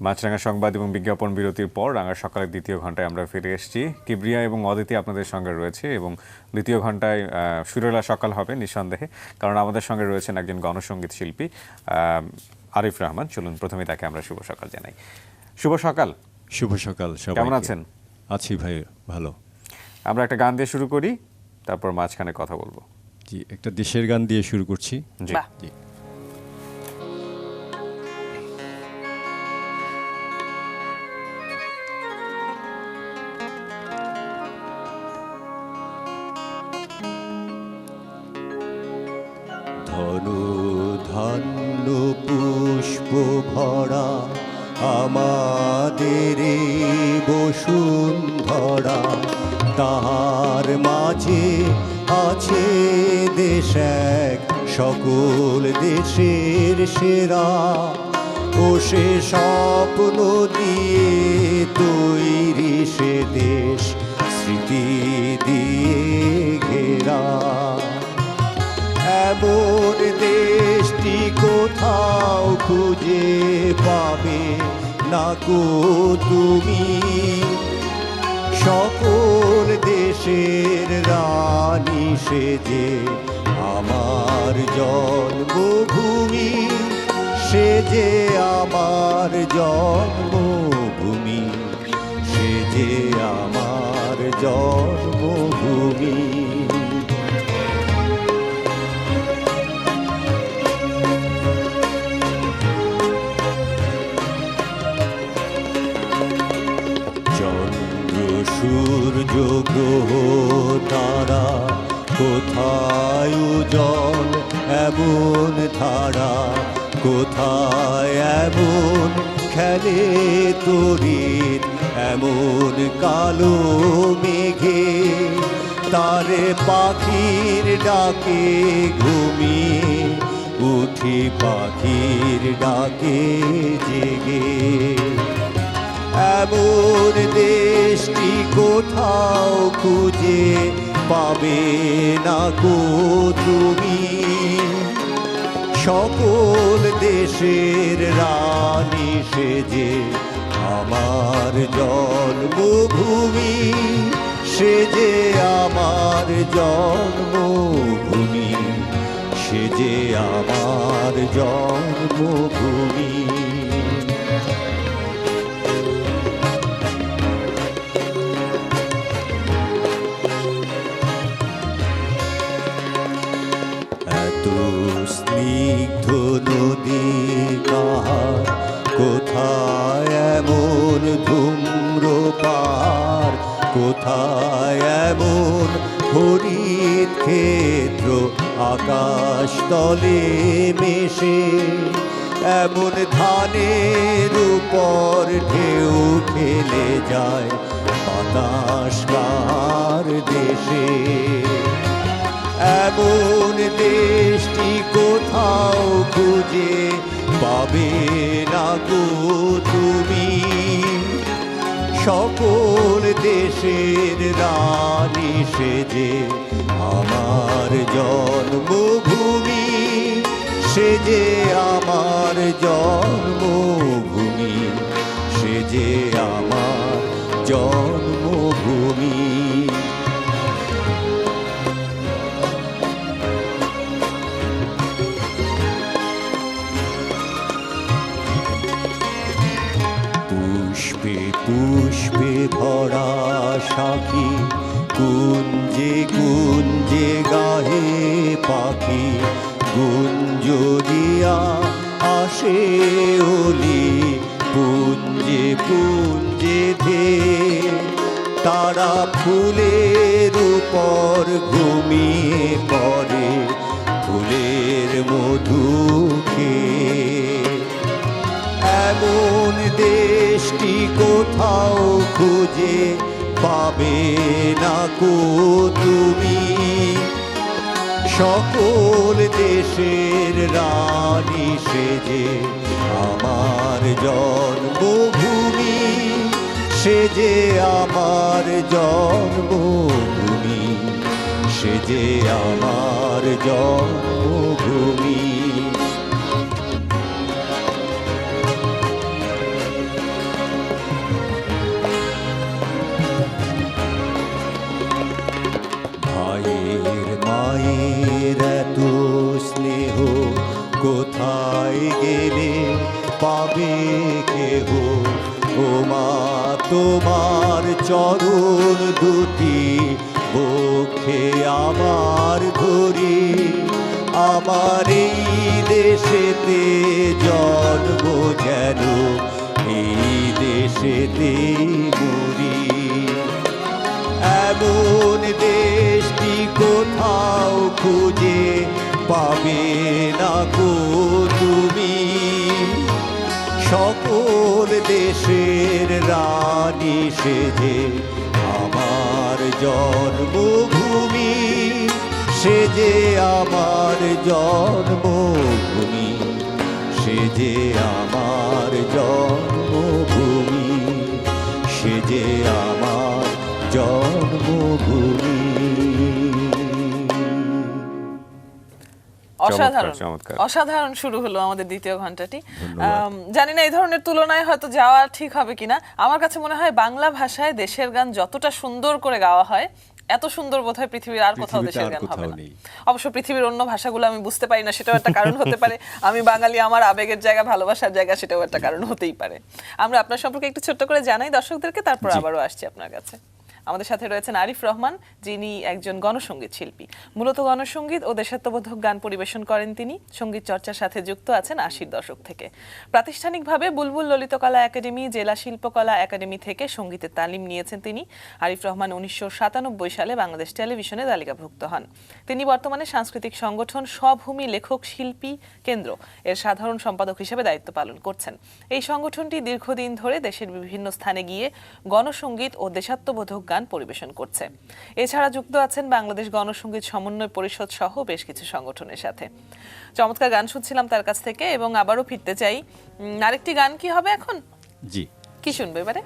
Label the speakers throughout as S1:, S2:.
S1: মাছরাঙা সংবাদ এবং বিজ্ঞাপন বিরতির পর রাঙা সকালের দ্বিতীয় ঘন্টায় আমরা ফিরে এসেছি। কিবরিয়া এবং অদিতি আপনাদের সঙ্গে রয়েছে এবং দ্বিতীয় ঘন্টায় সুরেলা সকাল হবে নিঃসন্দেহে, কারণ আমাদের সঙ্গে রয়েছেন একজন গণসঙ্গীত শিল্পী আরিফ রহমান। চলুন প্রথমে তাকে আমরা শুভ সকাল জানাই। শুভ সকাল।
S2: শুভ সকাল সবাইকে।
S1: কেমন আছেন?
S2: আছি ভাই, ভালো।
S1: আমরা একটা গান দিয়ে শুরু করি, তারপর মাঝখানে কথা বলবো।
S2: জি, একটা দেশের গান দিয়ে শুরু করছি।
S1: জি
S2: জি। ধনু ধান্য পুষ্প ভরা আমাদের বসুন্ধরা, তাহার মাঝে আছে দেশ এক সকল দেশের সেরা। ও সে স্বপ্ন দিয়ে তৈরি সে দেশ, স্মৃতি দিয়ে ঘেরা। এমন দেশটি কোথাও খুঁজে পাবে না কো তুমি, সকল দেশের রানী সেজে আমার জন্মভূমি, সেজে আমার জন্মভূমি, সেজে আমার জন্মভূমি। সূর্য গ্রহ তারা কোথায় উজ্জ্বল এমন ধারা, কোথায় এমন খেলে তরিত এমন কালো মেঘে। তারে পাখির ডাকে ঘুমিয়ে উঠি, পাখির ডাকে জেগে। এমন দেশটি কোথাও খুঁজে পাবে না কো তুমি, সকল দেশের রানী সেজে আমার জন্মভূমি, সেজে আমার জন্মভূমি, সেজে আমার জন্মভূমি। স্নিগ্ধ নদী কাহার, কোথায় এমন ধূম্রপার, কোথায় এমন হরিত ক্ষেত্র আকাশ তলে মেশে। এমন ধানের উপর ঢেউ খেলে যায় বাতাস কার দেশে। এমন দেশটি কোথাও খুঁজে পাবে না গো তুমি, সকল দেশের রানী সেজে আমার জন্মভূমি, সেজে আমার জন্মভূমি, সেজে আমার জন্মভূমি। পুষ্পে পুষ্পে ভরা সাখী, কুঞ্জে কুঞ্জে গাহে পাখি। গুঞ্জরিয়া আসে ওলি, পুঞ্জে পুঞ্জে ধে। তারা ফুলের উপর ঘুমিয়ে পড়ে, ফুলের মধু খেয়ে। এমন দেশটি কোথাও খুঁজে পাবে না কো তুমি, সকল দেশের রানী সেজে আমার জন্মভূমি, সেজে আমার জন্মভূমি, সেজে আমার জন্মভূমি। তোমার চরণ দুটি বক্ষে আমার ধরি, আমার এই দেশেতে জন্ম যেন এই দেশেতে মরি। এমন দেশটি কোথাও খুঁজে পাবে না গো তুমি, সকল দেশের রানী সেজে আমার জন্মভূমি, সেজে আমার জন্মভূমি, সেজে আমার জন্মভূমি, সেজে আমার জন্মভূমি।
S3: অসাধারণ
S1: চমৎকার।
S3: অসাধারণ শুরু হলো আমাদের দ্বিতীয় ঘন্টাটি। জানি না এই ধরনের তুলনায় হয়তো যাওয়া ঠিক হবে কিনা, আমার কাছে মনে হয় বাংলা ভাষায় দেশের গান যতটা সুন্দর করে গাওয়া হয় এত সুন্দর বোধহয় পৃথিবীর আর কোথাও দেশের গান হবে না। অবশ্য পৃথিবীর অন্য ভাষাগুলো আমি বুঝতে পারি না, সেটাও একটা কারণ হতে পারে। আমি বাঙালি, আমার আবেগের জায়গা, ভালোবাসার জায়গা, সেটাও একটা কারণ হতেই পারে। আমরা আপনার সম্পর্কে একটু ছোট্ট করে জানাই দর্শকদেরকে, তারপর আবারও আসছি আপনার কাছে। আমাদের সাথে রয়েছেন আরিফ রহমান, যিনি একজন গণসঙ্গীত শিল্পী। মূলত গণসঙ্গীত ও দেশাত্মবোধক গান পরিবেশন করেন তিনি। সঙ্গীত চর্চার সাথে যুক্ত আছেন ৮০ দশক থেকে। প্রাতিষ্ঠানিকভাবে বুলবুল ললিতকলা একাডেমি, জেলা শিল্পকলা একাডেমি থেকে সঙ্গীতের তালিম নিয়েছেন তিনি। আরিফ রহমান ১৯৯৭ সালে বাংলাদেশ টেলিভিশনে তালিকাভুক্ত হন। তিনি বর্তমানে সাংস্কৃতিক সংগঠন স্বভূমি লেখক শিল্পী কেন্দ্র এর সাধারণ সম্পাদক হিসেবে দায়িত্ব পালন করছেন। এই সংগঠনটি দীর্ঘদিন ধরে দেশের বিভিন্ন স্থানে গিয়ে গণসঙ্গীত ও দেশাত্মবোধক গান পরিবেশন করছে। এছাড়া যুক্ত আছেন বাংলাদেশ গণসঙ্গীত সমন্বয় পরিষদ সহ বেশ কিছু সংগঠনের সাথে। চমৎকার গান শুনছিলাম তার কাছ থেকে, এবং আবারও ফিরতে চাই। আরেকটি গান কি হবে এখন?
S2: জি,
S3: কি শুনবে এবারে?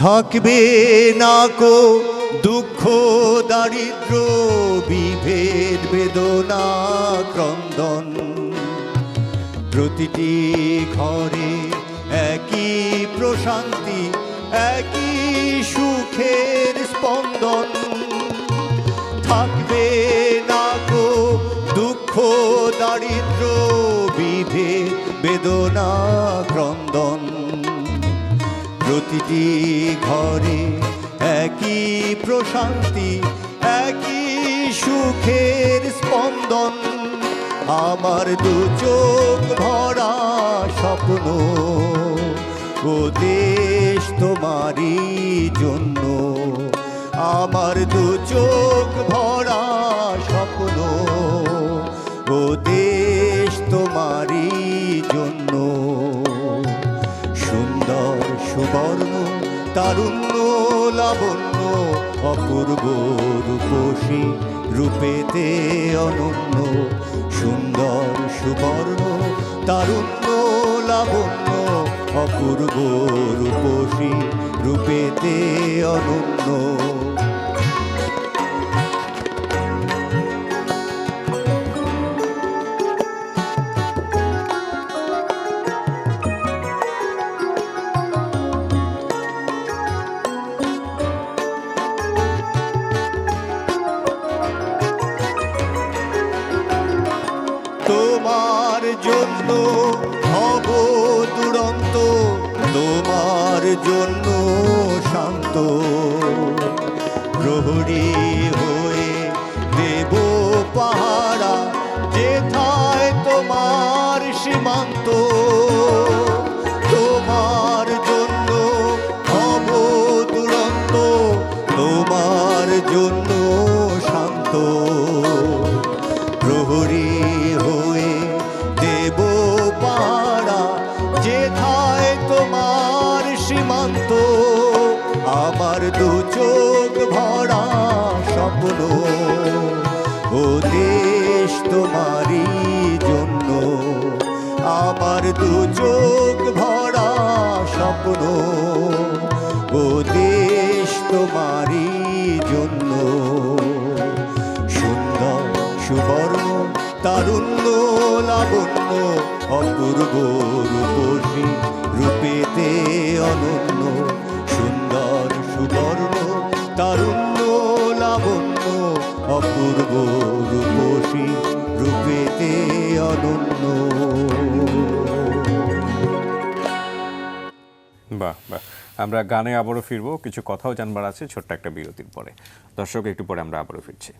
S2: থাকবে না কো দুঃখ দারিদ্র বিভেদ বেদনা ক্রন্দন, প্রতিটি ঘরে একই প্রশান্তি, একই সুখের স্পন্দন। থাকবে না কো দুঃখ দারিদ্র বিভেদ বেদনা ক্রন্দন, প্রতিটি ঘরে একই প্রশান্তি, একই সুখের স্পন্দন। আমার দু চোখ ভরা স্বপ্ন, ও দেশ তোমারই জন্য। আমার দু চোখ ভরা স্বপ্ন, ও দেশ তোমারই জন্য। সুন্দর সুবর্ণ তারুণ্য লাবণ্য, অপূর্ব রূপসী রূপেতে অনন্য। সুন্দর সুবর্ণ তারুণ্য লাবণ্য, অপূর্ব রূপসী রূপেতে অনন্য। তোমার জন্য হব দুরন্ত, তোমার জন্য শান্ত। প্রহরী হয়ে দেব পাহারা, যেথায় তোমার সীমান্ত। তোমার জন্য হব দুরন্ত, তোমার জন্য শান্ত। প্রহরী হয়ে দেব পাহারা, যেথায় তোমার সীমান্ত। আমার দু চোখ ভরা স্বপ্ন, ও দেশ তোমারই জন্য। আমার দু চোখ ভরা স্বপ্ন, ও দেশ তোমারই জন্য। সুন্দর সুবর্ণ তারুণ্য লাবণ্য, অপূর্ব রূপসী রূপেতে অনন্য। সুন্দর সুবর্ণ তারুণ্য অপূর্ব রূপসী রূপেতে অনন্য।
S1: বাহ বাহ, আমরা গানে আবারও ফিরবো, কিছু কথাও জানবার আছে ছোট্ট একটা বিরতির পরে। দর্শক, একটু পরে আমরা আবারও ফিরছি।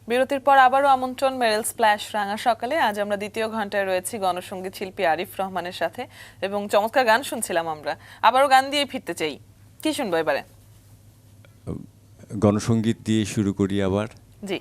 S3: বিরতির পর আবারও আমন্ত্রণ মেরিল স্প্ল্যাশ রাঙা সকালে। আজ আমরা দ্বিতীয় ঘন্টায় রয়েছি গণসঙ্গীত শিল্পী আরিফ রহমানের সাথে এবং চমৎকার গান শুনছিলাম আমরা। আবারও গান দিয়ে ফিরতে চাই, কি শুনবো এবারে?
S2: গণসঙ্গীত দিয়ে শুরু করি আবার।
S3: জি।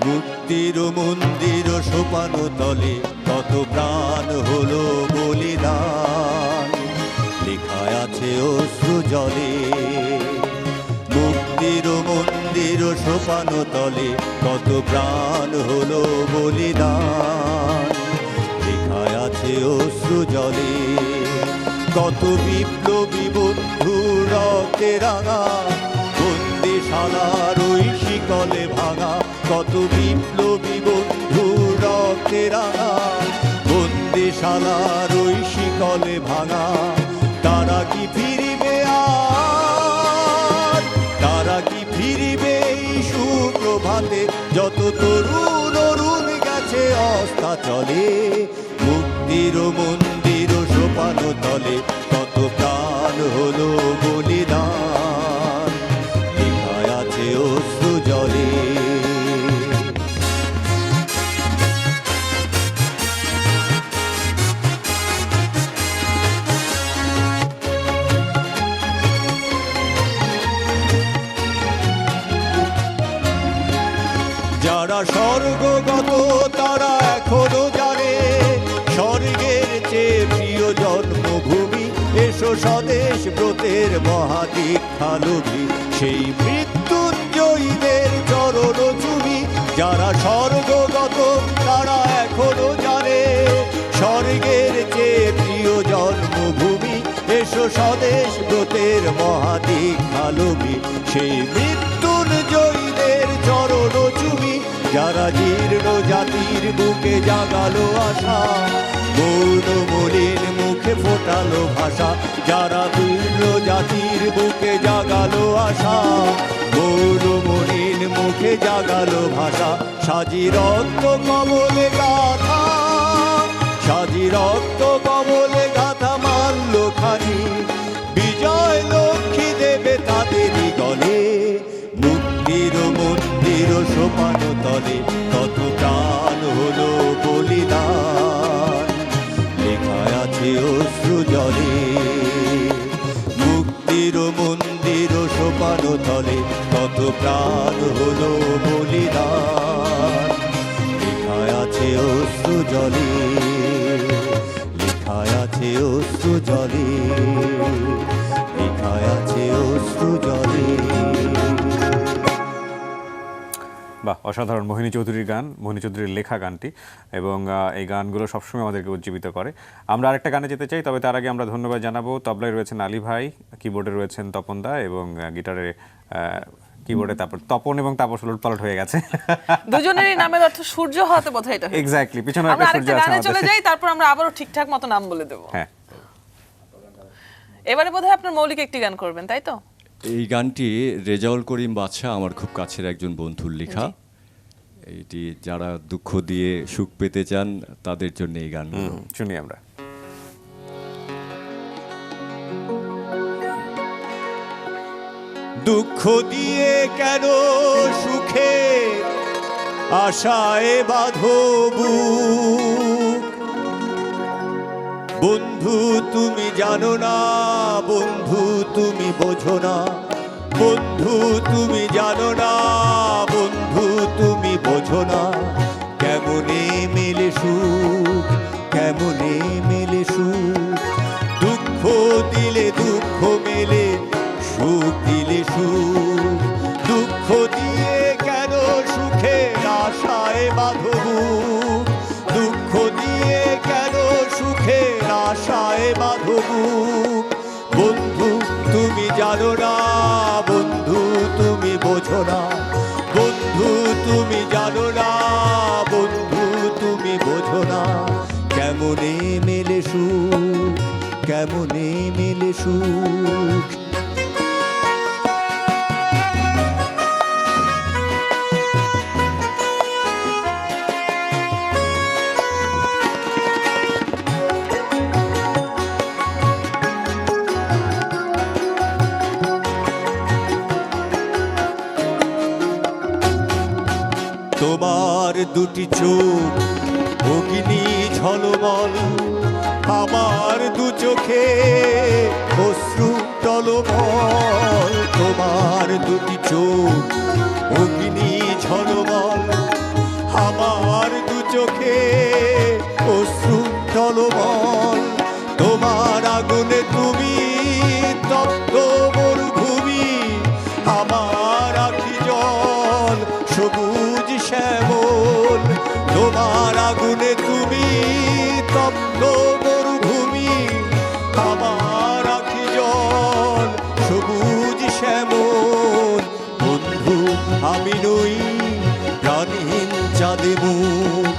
S2: মুক্তির মন্দির সোপানো তলে কত প্রাণ হলো বলিদান, লেখায় আছে অশ্রু জলে। মুক্তির মন্দির সোপানো তলে কত প্রাণ হলো বলিদান, লেখায় আছে অশ্রু জলে। কত বিপ্লবী বন্ধু রক্তে রাঙা, বন্দিশালার ওই শিকলে ভাঙা। কত বিপ্লবী বন্ধু রক্তে রাঙা, বন্দিশালার ওই শিকলে ভাঙা। তারা কি ফিরিবে আর, তারা কি ফিরিবে এই সুপ্রভাতে? যত তরুণ অরুণ গেছে অস্তাচলে। মুক্তির মন্দির সোপানো তলে কত প্রাণ হলো বলিদান, লেখায় আছে অশ্রু জলে। যারা স্বর্গগত তারা এখনো জানে, স্বর্গের চেয়ে প্রিয় জন্মভূমি। এসো স্বদেশ ব্রতের মহাদীক্ষালোভী, সেই মৃত্যুঞ্জয়ীদের চরণ চুমি। যারা স্বর্গগত তারা এখনো জানে, স্বর্গের চেয়ে প্রিয় জন্মভূমি। এসো স্বদেশ ব্রতের মহাদীক্ষালোভী, সেই মৃত্যুঞ্জয়ীদের চরণ চুমি। যারা জীর্ণ জাতির বুকে জাগালো আশা, মৌন মলিন মুখে ফোটালো ভাষা। যারা জীর্ণ জাতির বুকে জাগালো আশা, মৌন মলিন মুখে জাগালো ভাষা। সাজি রক্ত কমলে গাথা, সাজি রক্ত কমলে গাথা মাল্য খানি। বিজয় লক্ষ্মী দেবে তাদেরই গলে। মুক্তির মন্দির সোপানো তলে কত প্রাণ হলো বলিদান, লেখায় আছে অশ্রু জলে। মুক্তির মন্দির সোপানো তলে কত প্রাণ হলো বলিদান, লেখায় আছে অশ্রু জলে, লেখায় আছে অশ্রু জলে, লেখায় আছে অশ্রু জলে।
S1: বাহ, অসাধারণ মোহিনী চৌধুরীর গান, মোহিনী চৌধুরীর লেখা গানটি, এবং এই গানগুলো সবসময় আমাদেরকে উজ্জীবিত করে। আমরা আরেকটা গানে যেতে চাই, তবে তার আগে আমরা ধন্যবাদ জানাবো। তবলায় রয়েছেন আলী ভাই, কিবোর্ডে রয়েছেন তপন দা, এবং গিটারে কিবোর্ডে তারপর তপন এবং তাপস উলটপালট হয়ে গেছে।
S3: দুজনেরই নামের অর্থ সূর্য হতে বোধহয় এটা।
S1: এক্স্যাক্টলি, পিছনে
S3: আমরা
S1: একটা
S3: আরেকটা
S1: সূর্য আছে
S3: গানে
S1: আমাদের।
S3: চলে যাই, তারপর আমরা আবারও ঠিকঠাক মতো নাম বলে দেব।
S1: হ্যাঁ,
S3: এবারে বোধহয় আপনার মৌলিক একটি গান করবেন, তাই তো?
S4: এই গানটি রেজাউল করিম বাদশা আমার খুব কাছের একজন বন্ধুর লেখা। এটি যারা দুঃখ দিয়ে সুখ পেতে চান তাদের জন্য এই গান।
S1: শুনি আমরা।
S2: দুঃখ দিয়ে কেন সুখে আশায় বাঁধো বুক? বন্ধু তুমি জানো না, বন্ধু তুমি বোঝো না। বন্ধু তুমি জানো না, বন্ধু তুমি বোঝো না। কেমনে মেলে সুখ, কেমনে মেলে সুখ? দুঃখ দিলে দুঃখ মেলে, সুখ দিলে সুখ। দুঃখ দিয়ে কেন সুখের আশায় বাঁধো বুক? দুঃখ দিয়ে জলে বাঁধো বুক। বন্ধু তুমি জানো না, বন্ধু তুমি বোঝো না, বন্ধু তুমি জানো না, বন্ধু তুমি বোঝো না, কেমনে মেলে সুখ, কেমনে মেলে সুখ। তোমার দুটি চোখ অগ্নি ঝলমল, আমার দু চোখে অশ্রু টলমল। তোমার দুটি চোখ অগ্নি ঝলমল, আমার দু চোখে অশ্রু টলমল। তোমার আগুনে তুমি তপ্ত মরুভূমি, আমার আখি জল সবুজ শ্যামল। তোমার আগুনে তুমি তপ্ত মরুভূমি, আমার আখি জল সবুজ শ্যামল। বন্ধু আমি নই প্রাণহীন চাঁদে মুখ,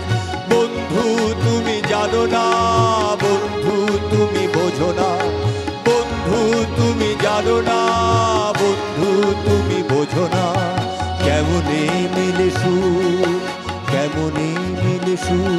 S2: বন্ধু তুমি জানো না, বন্ধু তুমি বোঝো না, বন্ধু তুমি জানো না, বন্ধু তুমি বোঝো না, কেমনে মেলে সুখ, কেমনে মেলে সুখ।